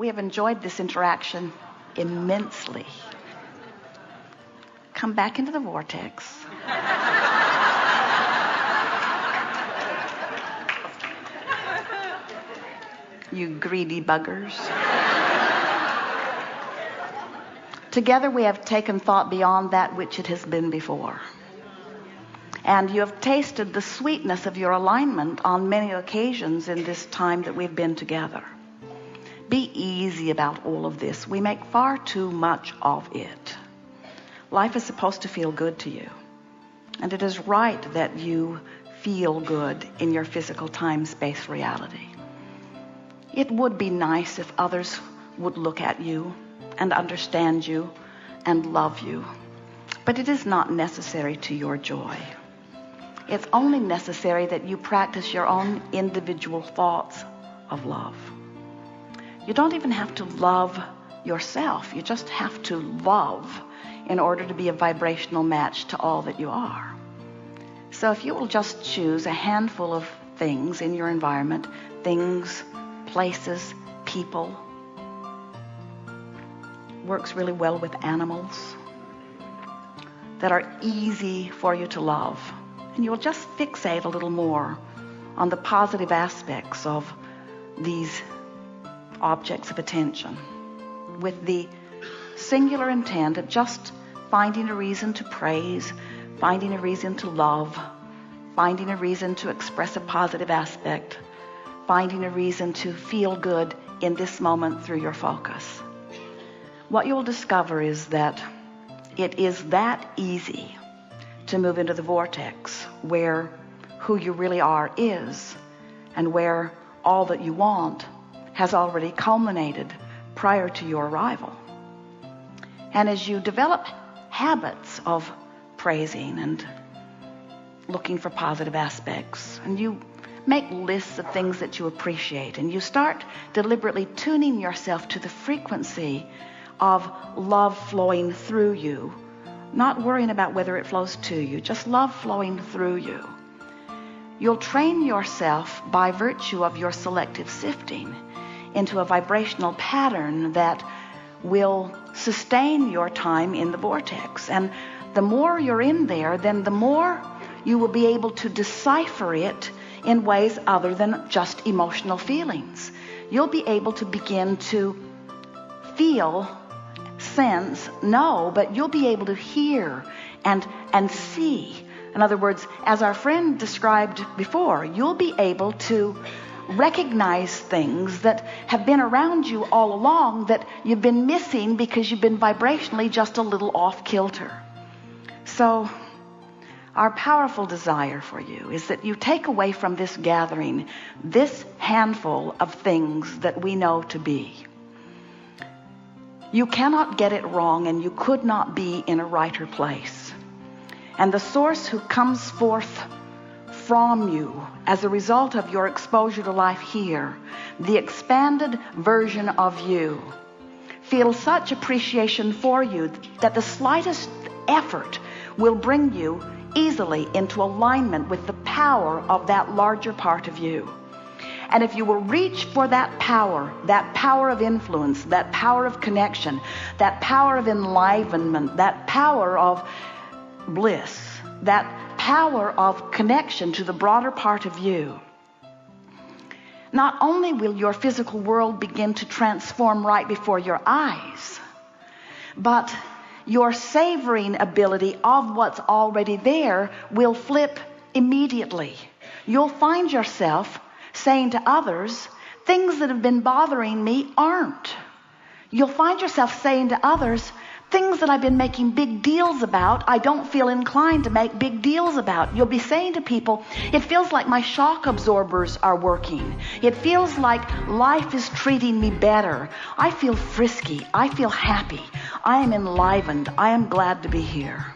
We have enjoyed this interaction immensely. Come back into the vortex. You greedy buggers. Together we have taken thought beyond that which it has been before. And you have tasted the sweetness of your alignment on many occasions in this time that we've been together. Be easy about all of this. We make far too much of it. Life is supposed to feel good to you. And it is right that you feel good in your physical time-space reality. It would be nice if others would look at you and understand you and love you. But it is not necessary to your joy. It's only necessary that you practice your own individual thoughts of love. You don't even have to love yourself. You just have to love in order to be a vibrational match to all that you are. So if you will just choose a handful of things in your environment, things, places, people, works really well with animals, that are easy for you to love. And you'll just fixate a little more on the positive aspects of these objects of attention with the singular intent of just finding a reason to praise, finding a reason to love, finding a reason to express a positive aspect, finding a reason to feel good in this moment through your focus. What you'll discover is that it is that easy to move into the vortex where who you really are is, and where all that you want has already culminated prior to your arrival. And as you develop habits of praising and looking for positive aspects, and you make lists of things that you appreciate, and you start deliberately tuning yourself to the frequency of love flowing through you, not worrying about whether it flows to you, just love flowing through you. You'll train yourself by virtue of your selective sifting into a vibrational pattern that will sustain your time in the vortex. And the more you're in there, then the more you will be able to decipher it in ways other than just emotional feelings. You'll be able to begin to feel, sense, know, but you'll be able to hear and see. In other words, as our friend described before, you'll be able to recognize things that have been around you all along that you've been missing because you've been vibrationally just a little off kilter. So our powerful desire for you is that you take away from this gathering this handful of things that we know to be. You cannot get it wrong, and you could not be in a righter place. And the source who comes forth from you as a result of your exposure to life here, the expanded version of you, feels such appreciation for you that the slightest effort will bring you easily into alignment with the power of that larger part of you. And if you will reach for that power of influence, that power of connection, that power of enlivenment, that power of bliss, that power of connection to the broader part of you, not only will your physical world begin to transform right before your eyes, but your savoring ability of what's already there will flip immediately. You'll find yourself saying to others, things that have been bothering me aren't. You'll find yourself saying to others, things that I've been making big deals about, I don't feel inclined to make big deals about. You'll be saying to people, it feels like my shock absorbers are working. It feels like life is treating me better. I feel frisky. I feel happy. I am enlivened. I am glad to be here.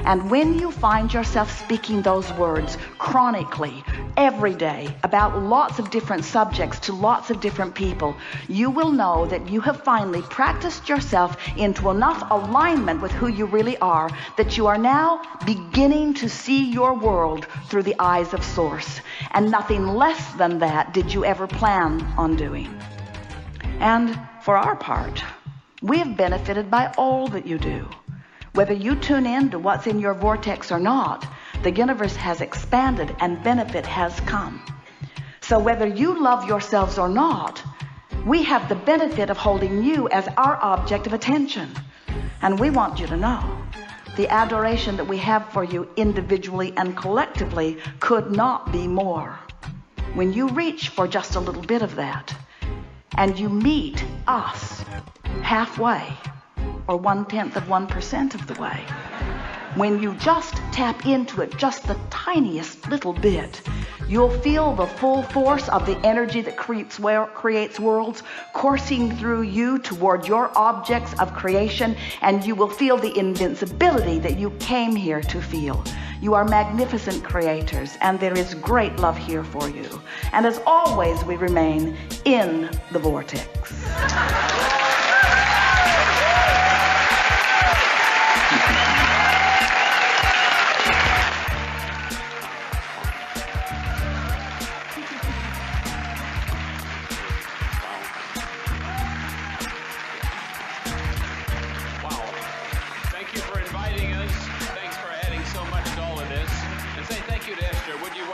And when you find yourself speaking those words chronically, every day, about lots of different subjects to lots of different people, you will know that you have finally practiced yourself into enough alignment with who you really are that you are now beginning to see your world through the eyes of Source. And nothing less than that did you ever plan on doing. And for our part, we have benefited by all that you do. Whether you tune in to what's in your vortex or not, the universe has expanded and benefit has come. So whether you love yourselves or not, we have the benefit of holding you as our object of attention. And we want you to know the adoration that we have for you individually and collectively could not be more. When you reach for just a little bit of that, and you meet us halfway, or 1/10% of the way, when you just tap into it just the tiniest little bit, you'll feel the full force of the energy that creates worlds coursing through you toward your objects of creation, and you will feel the invincibility that you came here to feel. You are magnificent creators, and there is great love here for you. And as always, we remain in the vortex. Thank you for inviting us. Thanks for adding so much to all of this. And say thank you to Ester. Would you